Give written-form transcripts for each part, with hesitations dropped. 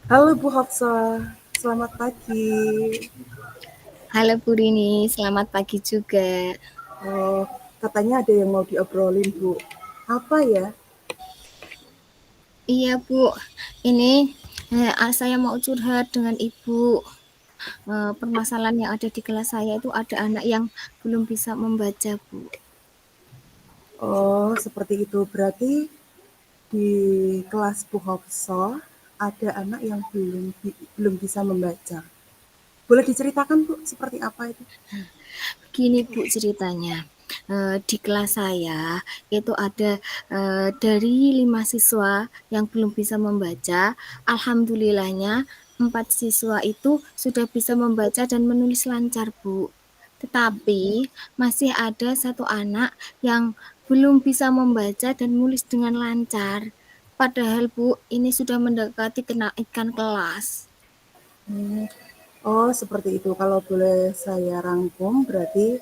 Halo Bu Hafsa, selamat pagi. Halo Bu Rini, selamat pagi juga. Oh, katanya ada yang mau diobrolin Bu. Apa ya? Iya Bu, ini saya mau curhat dengan Ibu. Permasalahan yang ada di kelas saya itu ada anak yang belum bisa membaca Bu. Oh, seperti itu. Berarti di kelas Bu Hafsa ada anak yang belum bisa membaca. Boleh diceritakan Bu, seperti apa itu? Gini Bu ceritanya. Di kelas saya itu ada dari 5 siswa yang belum bisa membaca. Alhamdulillahnya 4 siswa itu sudah bisa membaca dan menulis lancar Bu. Tetapi masih ada satu anak yang belum bisa membaca dan menulis dengan lancar. Padahal Bu, ini sudah mendekati kenaikan kelas. Hmm, oh, seperti itu. Kalau boleh saya rangkum, berarti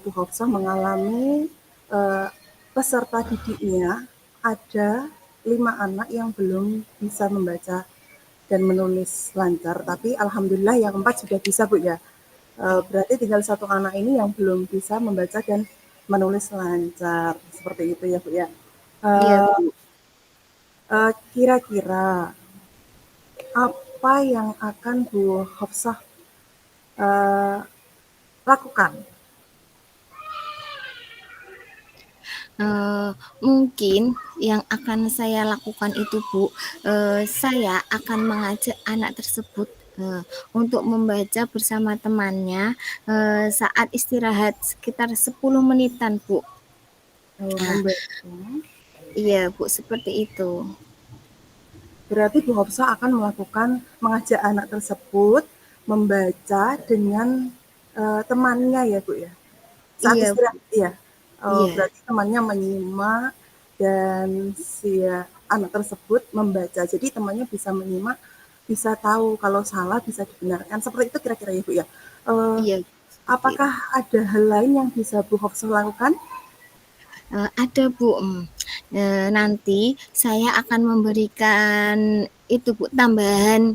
Bu Hafsa mengalami eh, peserta didiknya ada 5 anak yang belum bisa membaca dan menulis lancar, tapi alhamdulillah yang 4 sudah bisa Bu ya. Berarti tinggal satu anak ini yang belum bisa membaca dan menulis lancar, seperti itu ya Bu ya. Iya Eh, Bu. Kira-kira apa yang akan Bu Hafsah eh, lakukan? Eee, Mungkin yang akan saya lakukan itu, Bu, saya akan mengajak anak tersebut, untuk membaca bersama temannya, saat istirahat sekitar 10 menitan, Bu. Nah, Membaca. iya, Bu, seperti itu. Berarti Bu Hafsah akan mengajak anak tersebut membaca dengan temannya ya Bu ya. Saat Iya, istirahat Bu, ya. Oh, iya, berarti temannya menyimak dan si anak tersebut membaca. Jadi temannya bisa menyimak, bisa tahu kalau salah bisa dibenarkan. Seperti itu kira-kira ya Bu ya. Eh, iya, seperti itu. apakah ada hal lain yang bisa Bu Hafsah lakukan? Ada Bu, nanti saya akan memberikan itu Bu, tambahan,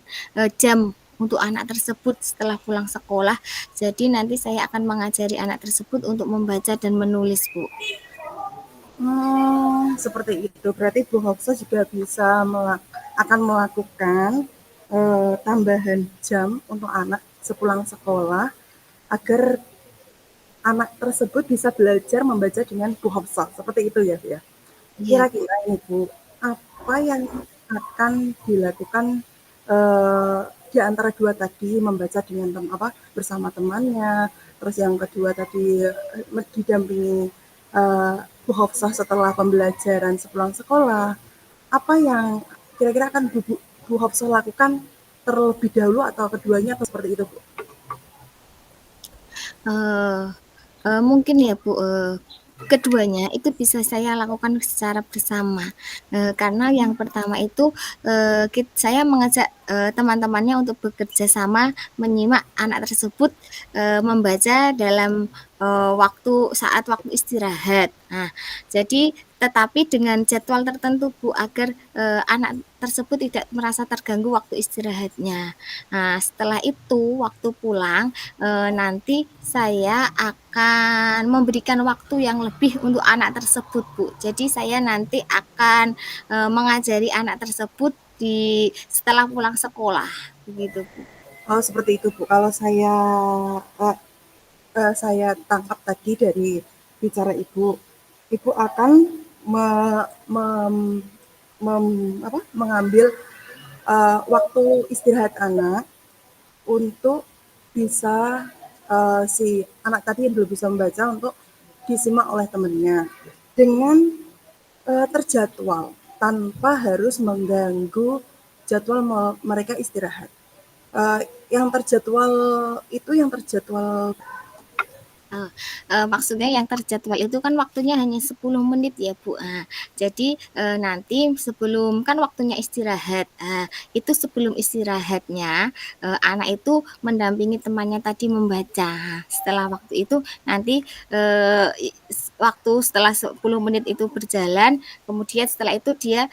jam untuk anak tersebut setelah pulang sekolah. Jadi nanti saya akan mengajari anak tersebut untuk membaca dan menulis Bu. Seperti itu. Berarti Bu Hafsah juga bisa akan melakukan tambahan jam untuk anak sepulang sekolah agar anak tersebut bisa belajar membaca dengan Bu Hafsah. Seperti itu ya, Bu ya. Iya Bu. Kira-kira ini Bu, apa yang akan dilakukan eh, di antara dua tadi membaca dengan bersama temannya, terus yang kedua tadi didampingi eh, Bu Hafsah setelah pembelajaran sepulang sekolah. Apa yang kira-kira akan Bu Hafsah lakukan terlebih dahulu atau keduanya atau seperti itu Bu? Eee Mungkin ya Bu, keduanya itu bisa saya lakukan secara bersama, karena yang pertama itu, saya mengajak, teman-temannya untuk bekerja sama menyimak anak tersebut, membaca dalam, waktu istirahat. Nah, jadi tetapi dengan jadwal tertentu Bu, agar, anak tersebut tidak merasa terganggu waktu istirahatnya. Nah, setelah itu waktu pulang, nanti saya akan memberikan waktu yang lebih untuk anak tersebut, Bu. Jadi saya nanti akan, mengajari anak tersebut setelah pulang sekolah, begitu, Bu. Oh, seperti itu Bu. Kalau eh, saya tangkap tadi dari bicara Ibu, Ibu akan me, mem- mengambil waktu istirahat anak untuk bisa si anak tadi yang belum bisa membaca untuk disimak oleh temannya dengan terjadwal tanpa harus mengganggu jadwal mereka istirahat. Eh, yang terjadwal. Eee Maksudnya yang terjadwal itu kan waktunya hanya 10 menit ya, Bu. Jadi, nanti sebelum kan waktunya istirahat, itu sebelum istirahatnya, anak itu mendampingi temannya tadi membaca. Setelah waktu itu nanti, waktu setelah 10 menit itu berjalan, kemudian setelah itu dia,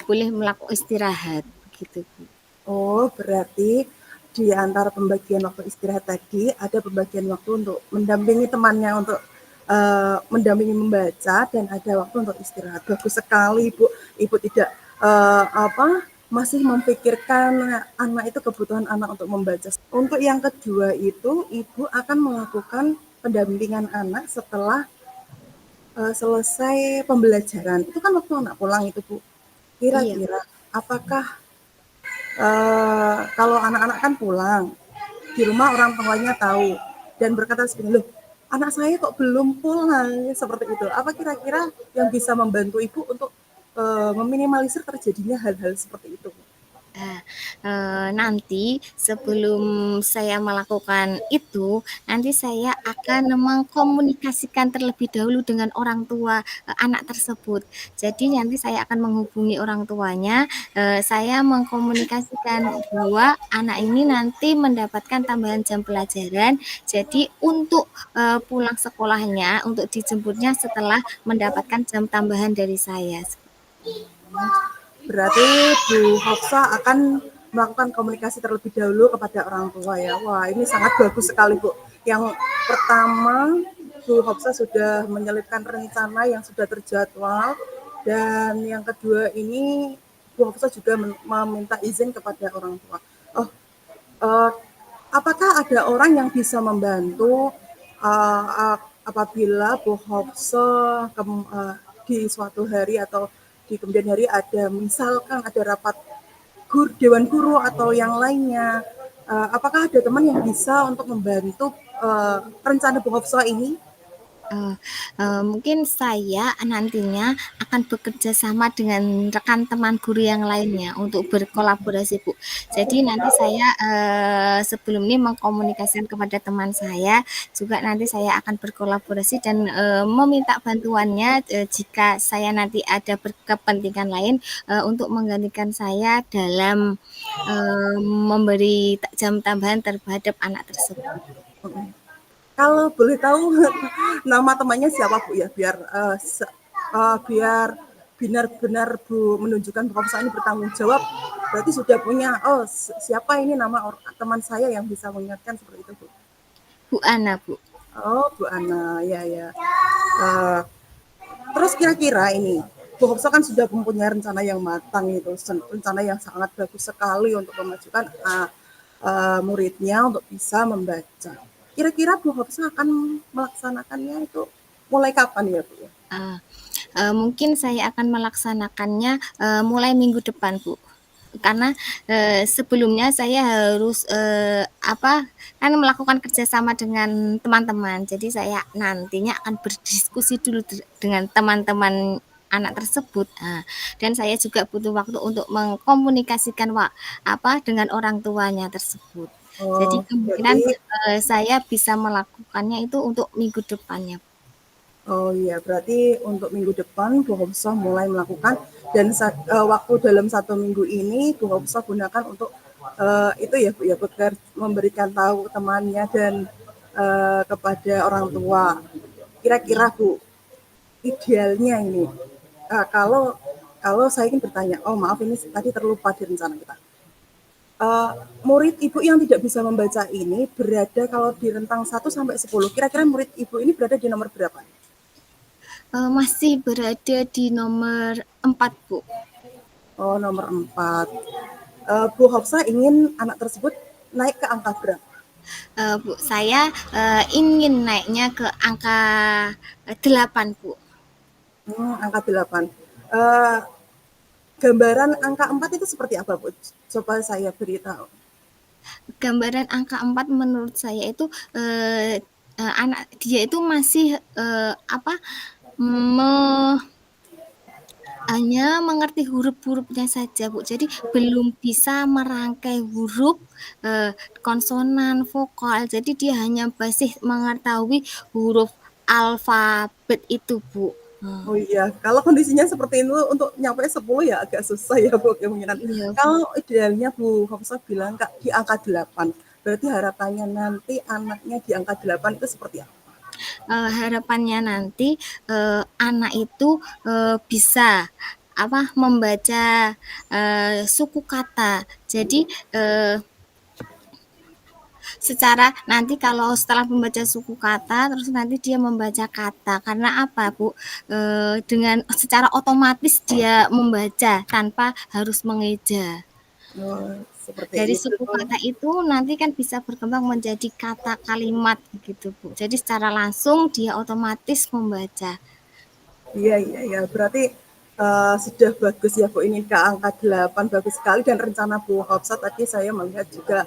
boleh melakukan istirahat, begitu, Bu. Oh, berarti di antara pembagian waktu istirahat tadi ada pembagian waktu untuk mendampingi temannya untuk mendampingi membaca dan ada waktu untuk istirahat. Bagus sekali, Bu. Ibu tidak masih memikirkan anak itu kebutuhan anak untuk membaca. Untuk yang kedua itu, Ibu akan melakukan pendampingan anak setelah selesai pembelajaran. Itu kan waktu anak pulang itu, Bu. Iya. Kira-kira apakah kalau anak-anak kan pulang, di rumah orang tuanya tahu dan berkata seperti, loh anak saya kok belum pulang, seperti itu. Apa kira-kira yang bisa membantu ibu untuk meminimalisir terjadinya hal-hal seperti itu? Nah, nanti sebelum saya melakukan itu, nanti saya akan mengkomunikasikan terlebih dahulu dengan orang tua, anak tersebut. Jadi nanti saya akan menghubungi orang tuanya, saya mengkomunikasikan bahwa anak ini nanti mendapatkan tambahan jam pelajaran, jadi untuk, pulang sekolahnya, untuk dijemputnya setelah mendapatkan jam tambahan dari saya. Berarti Bu Hafsa akan melakukan komunikasi terlebih dahulu kepada orang tua ya. Wah, ini sangat bagus sekali, Bu. Yang pertama, Bu Hafsa sudah menyelipkan rencana yang sudah terjadwal dan yang kedua ini Bu Hafsa juga meminta izin kepada orang tua. Oh, uh, apakah ada orang yang bisa membantu apabila Bu Hafsa di suatu hari atau di kemudian hari ada misalkan ada rapat dewan guru atau yang lainnya, apakah ada teman yang bisa untuk membantu rencana Bu Hafsa ini? Eee Mungkin saya nantinya akan bekerja sama dengan rekan teman guru yang lainnya untuk berkolaborasi, Bu. Jadi nanti saya, sebelum ini mengkomunikasikan kepada teman saya, juga nanti saya akan berkolaborasi dan, meminta bantuannya, jika saya nanti ada berkepentingan lain, untuk menggantikan saya dalam, memberi jam tambahan terhadap anak tersebut. Kalau boleh tahu nama temannya siapa Bu ya biar biar benar-benar Bu menunjukkan bahwa saya ini bertanggung jawab. Berarti sudah punya oh siapa ini nama teman saya yang bisa mengingatkan seperti itu Bu. Bu Ana, Bu. Oh Bu Ana ya ya. Uh, Terus kira-kira ini Bu Hopso kan sudah mempunyai rencana yang matang itu, rencana yang sangat bagus sekali untuk memajukan muridnya untuk bisa membaca. Kira-kira Bu Hopsa akan melaksanakannya itu mulai kapan ya Bu? Ah, Mungkin saya akan melaksanakannya, mulai minggu depan, Bu. Karena, sebelumnya saya harus, kan melakukan kerjasama dengan teman-teman. Jadi saya nantinya akan berdiskusi dulu dengan teman-teman anak tersebut, dan saya juga butuh waktu untuk mengkomunikasikan dengan orang tuanya tersebut. Jadi Oh, kemungkinan, berarti saya bisa melakukannya itu untuk minggu depannya. oh iya, berarti untuk minggu depan Bu Hopsa mulai melakukan dan waktu dalam 1 minggu ini Bu Hopsa gunakan untuk itu ya Bu ya memberikan tahu temannya dan kepada orang tua. Kira-kira Iya. Bu, idealnya ini kalau kalau saya ingin bertanya, oh maaf ini tadi terlupa di rencana kita. Murid ibu yang tidak bisa membaca ini berada kalau di rentang 1 sampai 10. Kira-kira murid ibu ini berada di nomor berapa? Masih berada di nomor 4, Bu. Oh, nomor 4. Bu Hafsa ingin anak tersebut naik ke angka berapa? Bu, saya, ingin naiknya ke angka, 8, Bu. Angka 8. Uh, Gambaran angka 4 itu seperti apa, Bu? Coba saya beritahu. Gambaran angka 4 menurut saya itu, anak dia itu masih, me hanya mengerti huruf-hurufnya saja, Bu. Jadi belum bisa merangkai huruf, konsonan, vokal. Jadi dia hanya masih mengetahui huruf alfabet itu, Bu. Oh iya, kalau kondisinya seperti itu untuk nyampe 10 ya agak susah ya Bu kemungkinan. Iya, Bu. Kalau idealnya Bu Hafsa bilang Kak di angka 8, berarti harapannya nanti anaknya di angka 8 itu seperti apa? Harapannya nanti, anak itu, bisa membaca suku kata. Jadi secara nanti kalau setelah membaca suku kata, terus nanti dia membaca kata. Karena apa, Bu? Dengan secara otomatis dia membaca tanpa harus mengeja. Oh, seperti Dari itu. suku kata itu nanti kan bisa berkembang menjadi kata kalimat gitu, Bu. Jadi secara langsung dia otomatis membaca. Iya, iya, iya. Berarti sudah bagus ya Bu, ini ke angka 8 bagus sekali, dan rencana Bu Hafsah tadi saya melihat juga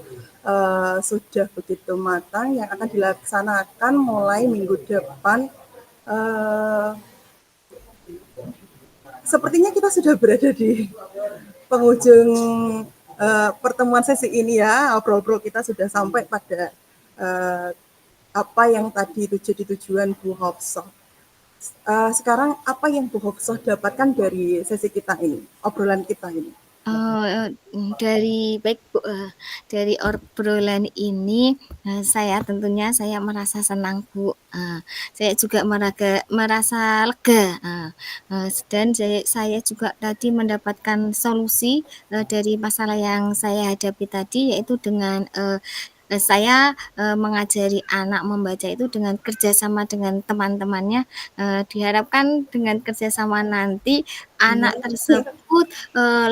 sudah begitu matang yang akan dilaksanakan mulai minggu depan. Eh, Sepertinya kita sudah berada di penghujung pertemuan sesi ini ya. Obrol-obrol kita sudah sampai pada eh, apa yang tadi itu jadi tujuan Bu Hafsah. Sekarang apa yang Bu Hafsah dapatkan dari sesi kita ini, obrolan kita ini? Baik Bu, dari obrolan ini, saya tentunya saya merasa senang Bu, saya juga merasa lega, dan saya juga tadi mendapatkan solusi, dari masalah yang saya hadapi tadi, yaitu dengan, saya, mengajari anak membaca itu dengan kerjasama dengan teman-temannya, diharapkan dengan kerjasama nanti anak tersebut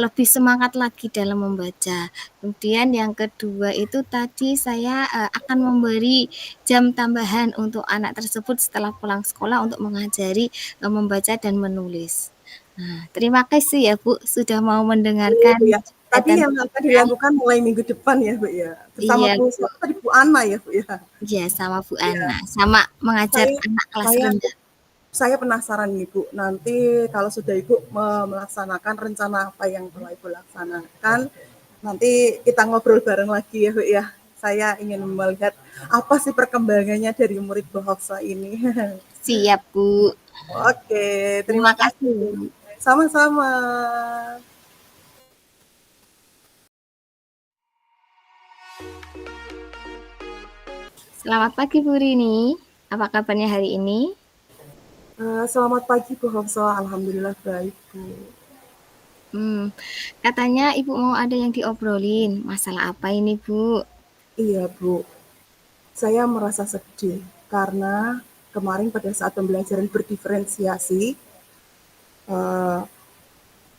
lebih semangat lagi dalam membaca. Kemudian yang kedua itu tadi saya akan memberi jam tambahan untuk anak tersebut setelah pulang sekolah untuk mengajari membaca dan menulis. Nah, terima kasih ya Bu sudah mau mendengarkan Ya. Tadi curhatan yang akan saya. dilakukan mulai minggu depan ya Bu ya, bersama Iya Bu Bu, siapa tadi, Bu Ana ya Bu ya? iya sama Bu Iya. Ana, sama mengajar Saya anak kelas saya rendah. saya penasaran nih Bu, nanti kalau sudah Ibu melaksanakan rencana apa yang telah Ibu laksanakan, nanti kita ngobrol bareng lagi ya Bu ya. Saya ingin melihat apa sih perkembangannya dari murid Bu Hafsah ini. Siap Bu, Oke, terima terima kasih. kasih Bu. Sama-sama. Selamat pagi Bu Rini, apa kabarnya hari ini? Selamat pagi Bu Hafsah, alhamdulillah baik Bu. Katanya Ibu mau ada yang diobrolin. Masalah apa ini, Bu? Iya Bu, saya merasa sedih karena kemarin pada saat pembelajaran berdiferensiasi, eh,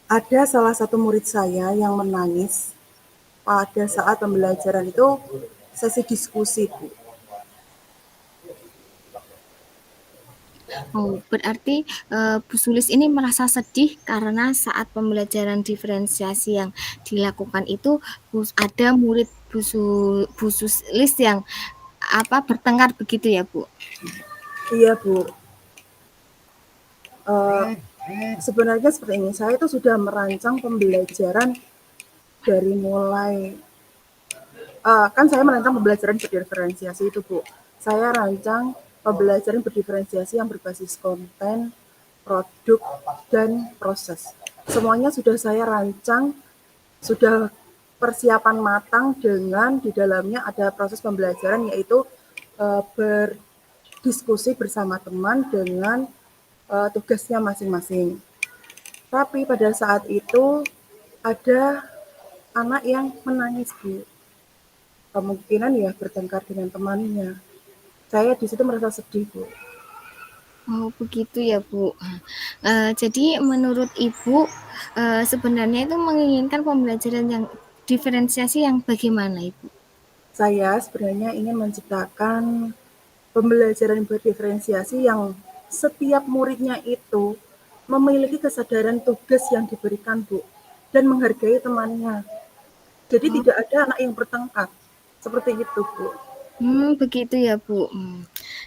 ada salah satu murid saya yang menangis pada saat pembelajaran itu sesi diskusi Bu. Oh, berarti Bu Sulis ini merasa sedih karena saat pembelajaran diferensiasi yang dilakukan itu ada murid Bu Sulis yang bertengkar begitu ya, Bu? Iya Bu, Eh, sebenarnya seperti ini, saya itu sudah merancang pembelajaran dari mulai kan saya merancang pembelajaran berdiferensiasi itu Bu. Saya rancang pembelajaran berdiferensiasi yang berbasis konten, produk, dan proses. Semuanya sudah saya rancang, sudah persiapan matang dengan di dalamnya ada proses pembelajaran yaitu berdiskusi bersama teman dengan tugasnya masing-masing. Tapi pada saat itu ada anak yang menangis Bu, kemungkinan ya bertengkar dengan temannya. Saya di situ merasa sedih Bu. Oh, begitu ya, Bu. Jadi menurut Ibu, sebenarnya itu menginginkan pembelajaran yang diferensiasi yang bagaimana, Ibu? Saya sebenarnya ingin menciptakan pembelajaran berdiferensiasi yang setiap muridnya itu memiliki kesadaran tugas yang diberikan Bu dan menghargai temannya. Jadi Oh, tidak ada anak yang bertengkar. Seperti itu Bu. begitu ya, Bu.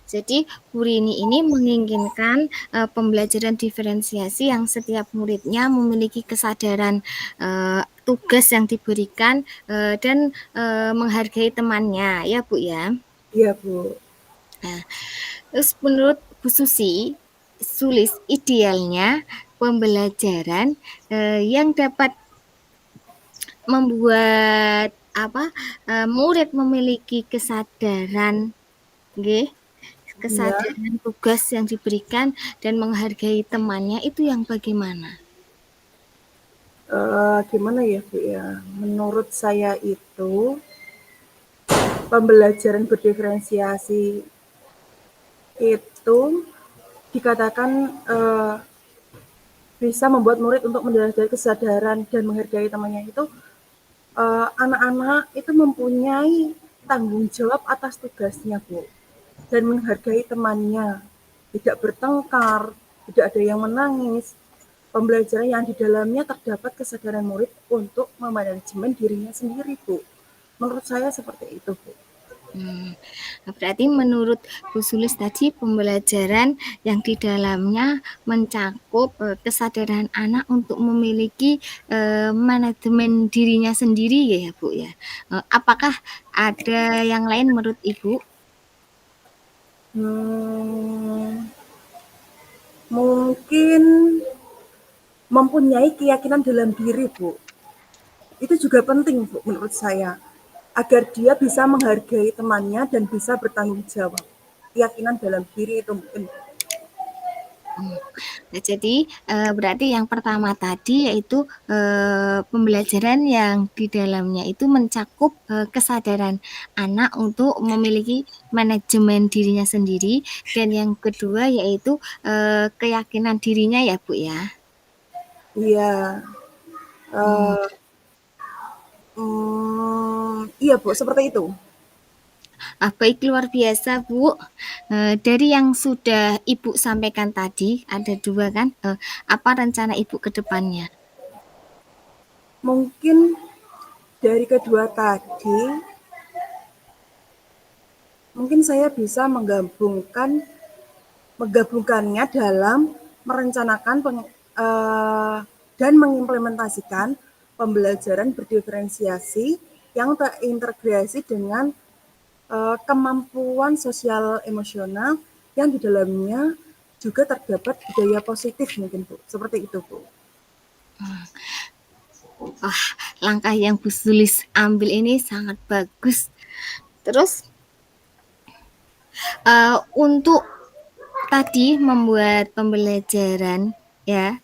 Jadi Bu Rini ini menginginkan pembelajaran diferensiasi yang setiap muridnya memiliki kesadaran tugas yang diberikan dan menghargai temannya, ya Bu ya. Iya Bu. Nah, terus menurut Bu Sulis idealnya pembelajaran yang dapat membuat murid memiliki kesadaran, nggih, Iya. kesadaran tugas yang diberikan dan menghargai temannya itu yang bagaimana? Gimana ya Bu ya, menurut saya itu pembelajaran berdiferensiasi itu dikatakan bisa membuat murid untuk mendalami kesadaran dan menghargai temannya itu anak-anak itu mempunyai tanggung jawab atas tugasnya Bu dan menghargai temannya, tidak bertengkar, tidak ada yang menangis. Pembelajaran yang di dalamnya terdapat kesadaran murid untuk memanajemen dirinya sendiri Bu. Menurut saya seperti itu Bu. Hmm, berarti menurut Bu Sulis tadi pembelajaran yang di dalamnya mencakup kesadaran anak untuk memiliki manajemen dirinya sendiri ya Bu ya. Apakah ada yang lain menurut Ibu? Hmm, mungkin mempunyai keyakinan dalam diri Bu. Itu juga penting Bu menurut saya. Agar dia bisa menghargai temannya dan bisa bertanggung jawab. Keyakinan dalam diri itu mungkin. Hmm. Nah, jadi berarti yang pertama tadi yaitu pembelajaran yang di dalamnya itu mencakup kesadaran anak untuk memiliki manajemen dirinya sendiri dan yang kedua yaitu keyakinan dirinya ya Bu ya. Iya, Hmm. uh, iya Bu, seperti itu. Baik luar biasa Bu. Dari yang sudah Ibu sampaikan tadi ada dua kan. Apa rencana Ibu ke depannya? Mungkin dari kedua tadi, mungkin saya bisa menggabungkannya dalam merencanakan dan mengimplementasikan pembelajaran berdiferensiasi yang terintegrasi dengan kemampuan sosial emosional yang di dalamnya juga terdapat budaya positif mungkin Bu. Seperti itu Bu. Wah, langkah yang Bu Sulis ambil ini sangat bagus. Terus untuk tadi membuat pembelajaran ya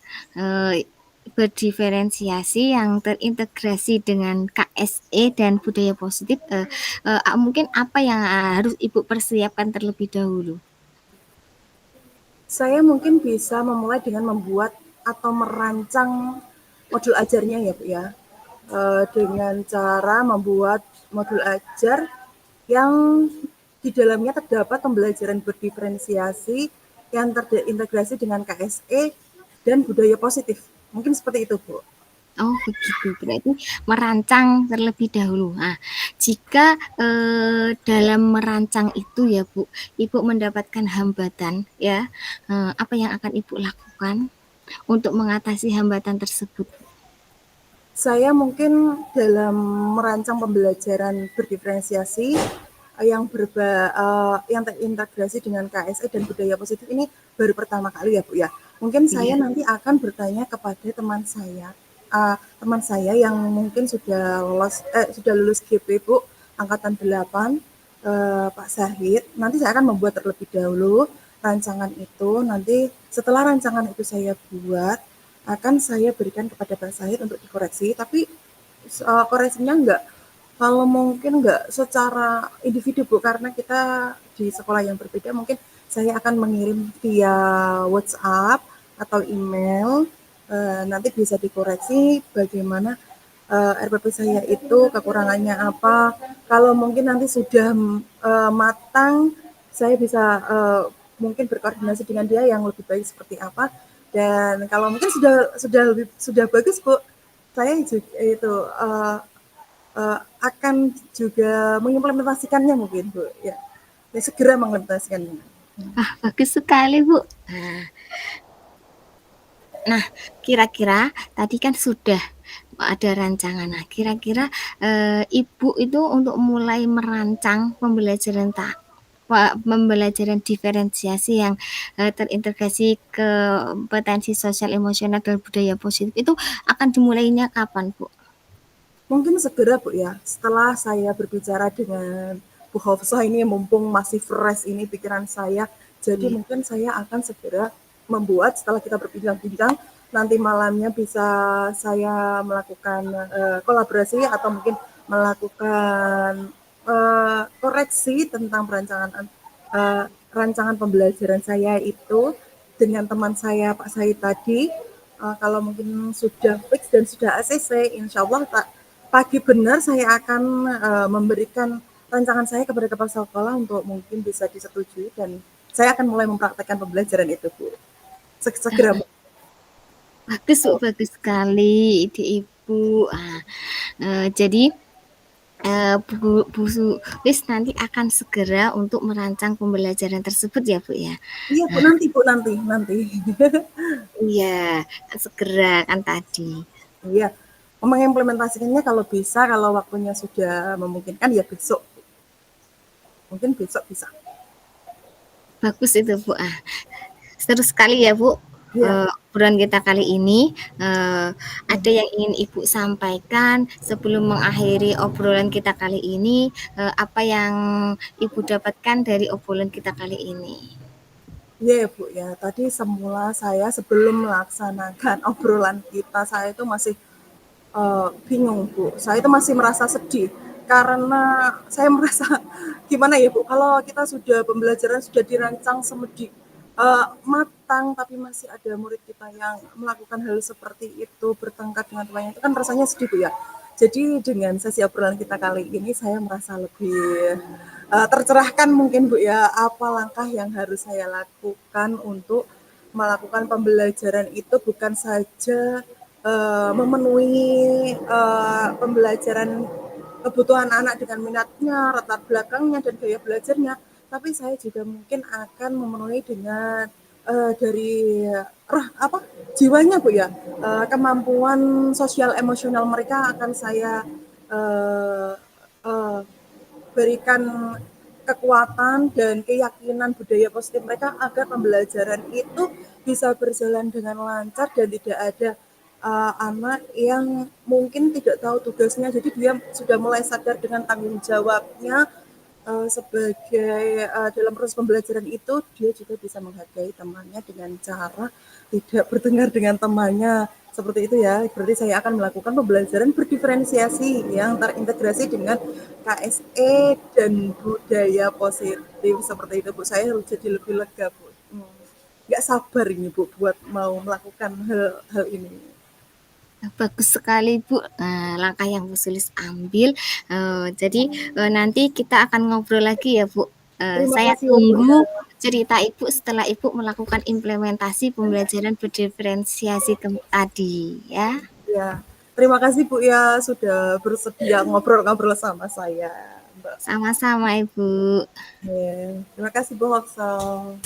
berdiferensiasi yang terintegrasi dengan KSE dan budaya positif, mungkin apa yang harus Ibu persiapkan terlebih dahulu? Saya mungkin bisa memulai dengan membuat atau merancang modul ajarnya ya Bu ya. Dengan cara membuat modul ajar yang di dalamnya terdapat pembelajaran berdiferensiasi yang terintegrasi dengan KSE dan budaya positif. Mungkin seperti itu, Bu. Oh begitu, berarti merancang terlebih dahulu. Nah, jika dalam merancang itu ya Bu, Ibu mendapatkan hambatan ya, apa yang akan Ibu lakukan untuk mengatasi hambatan tersebut? Saya mungkin dalam merancang pembelajaran berdiferensiasi yang terintegrasi dengan KSE dan budaya positif ini baru pertama kali ya Bu ya. Mungkin saya Iya. nanti akan bertanya kepada teman saya yang mungkin sudah lulus GP Bu angkatan 8 Pak Zahid. Nanti saya akan membuat terlebih dahulu rancangan itu. Nanti setelah rancangan itu saya buat, akan saya berikan kepada Pak Zahid untuk dikoreksi. Tapi koreksinya kalau mungkin enggak secara individu Bu, karena kita di sekolah yang berbeda, mungkin saya akan mengirim via WhatsApp atau email, nanti bisa dikoreksi bagaimana RPP saya itu kekurangannya apa. Kalau mungkin nanti sudah matang, saya bisa mungkin berkoordinasi dengan dia yang lebih baik seperti apa. Dan kalau mungkin sudah bagus Bu, saya juga itu akan juga mengimplementasikannya mungkin Bu. Ya, segera mengimplementasikannya. Bagus sekali Bu. Nah, kira-kira tadi kan sudah ada rancangan. Nah, kira-kira Ibu itu untuk mulai merancang pembelajaran diferensiasi yang terintegrasi ke kompetensi sosial emosional dan budaya positif itu akan dimulainya kapan Bu? Mungkin segera Bu ya, setelah saya berbicara dengan Bu Hafsah ini mumpung masih fresh ini pikiran saya, jadi Iya. mungkin saya akan segera membuat setelah kita berbincang-bincang nanti malamnya bisa saya melakukan kolaborasi atau mungkin melakukan koreksi tentang rancangan pembelajaran saya itu dengan teman saya Pak Said tadi. Kalau mungkin sudah fix dan sudah ACC, insya Allah pagi benar saya akan memberikan rancangan saya kepada kepala sekolah untuk mungkin bisa disetujui dan saya akan mulai mempraktekkan pembelajaran itu, Bu. Segera. Bagus Bu, bagus sekali ide Ibu. Jadi Bu Sulis nanti akan segera untuk merancang pembelajaran tersebut ya Bu ya. Iya Bu, nanti. Iya, kan segera kan tadi. Iya, mengimplementasikannya kalau bisa, kalau waktunya sudah memungkinkan ya besok. Mungkin besok bisa. Bagus itu Bu. Seru sekali ya Bu. Iya. Obrolan kita kali ini ada yang ingin Ibu sampaikan sebelum mengakhiri obrolan kita kali ini, apa yang Ibu dapatkan dari obrolan kita kali ini? Iya ya Bu ya, tadi semula saya sebelum melaksanakan obrolan kita, saya itu masih bingung Bu. Saya itu masih merasa sedih karena saya merasa gimana ya Bu, kalau kita sudah pembelajaran sudah dirancang semedi matang, tapi masih ada murid kita yang melakukan hal seperti itu, bertengkar dengan temannya, itu kan rasanya sedih Bu ya. Jadi dengan sesi obrolan kita kali ini saya merasa lebih tercerahkan mungkin Bu ya, apa langkah yang harus saya lakukan untuk melakukan pembelajaran itu bukan saja memenuhi pembelajaran kebutuhan anak dengan minatnya, latar belakangnya, dan gaya belajarnya, tapi saya juga mungkin akan memenuhi dengan dari jiwanya Bu ya, kemampuan sosial emosional mereka akan saya uh, uh, berikan kekuatan dan keyakinan budaya positif mereka agar pembelajaran itu bisa berjalan dengan lancar dan tidak ada anak yang mungkin tidak tahu tugasnya, jadi dia sudah mulai sadar dengan tanggung jawabnya sebagai dalam proses pembelajaran itu dia juga bisa menghargai temannya dengan cara tidak bertengkar dengan temannya seperti itu ya. Berarti saya akan melakukan pembelajaran berdiferensiasi yang terintegrasi dengan KSE dan budaya positif seperti itu Bu. Saya jadi lebih lega Bu. Nggak sabar ini Bu buat mau melakukan hal ini. Bagus sekali Bu, langkah yang Bu Sulis ambil. Jadi nanti kita akan ngobrol lagi ya Bu. Terima Saya kasih ya Bu ya. tunggu cerita Ibu setelah Ibu melakukan implementasi pembelajaran berdiferensiasi tadi ya. Ya, terima kasih Bu ya sudah bersedia ngobrol-ngobrol sama saya, Mbak. Sama-sama Ibu. Ya, terima kasih Bu Hoksal.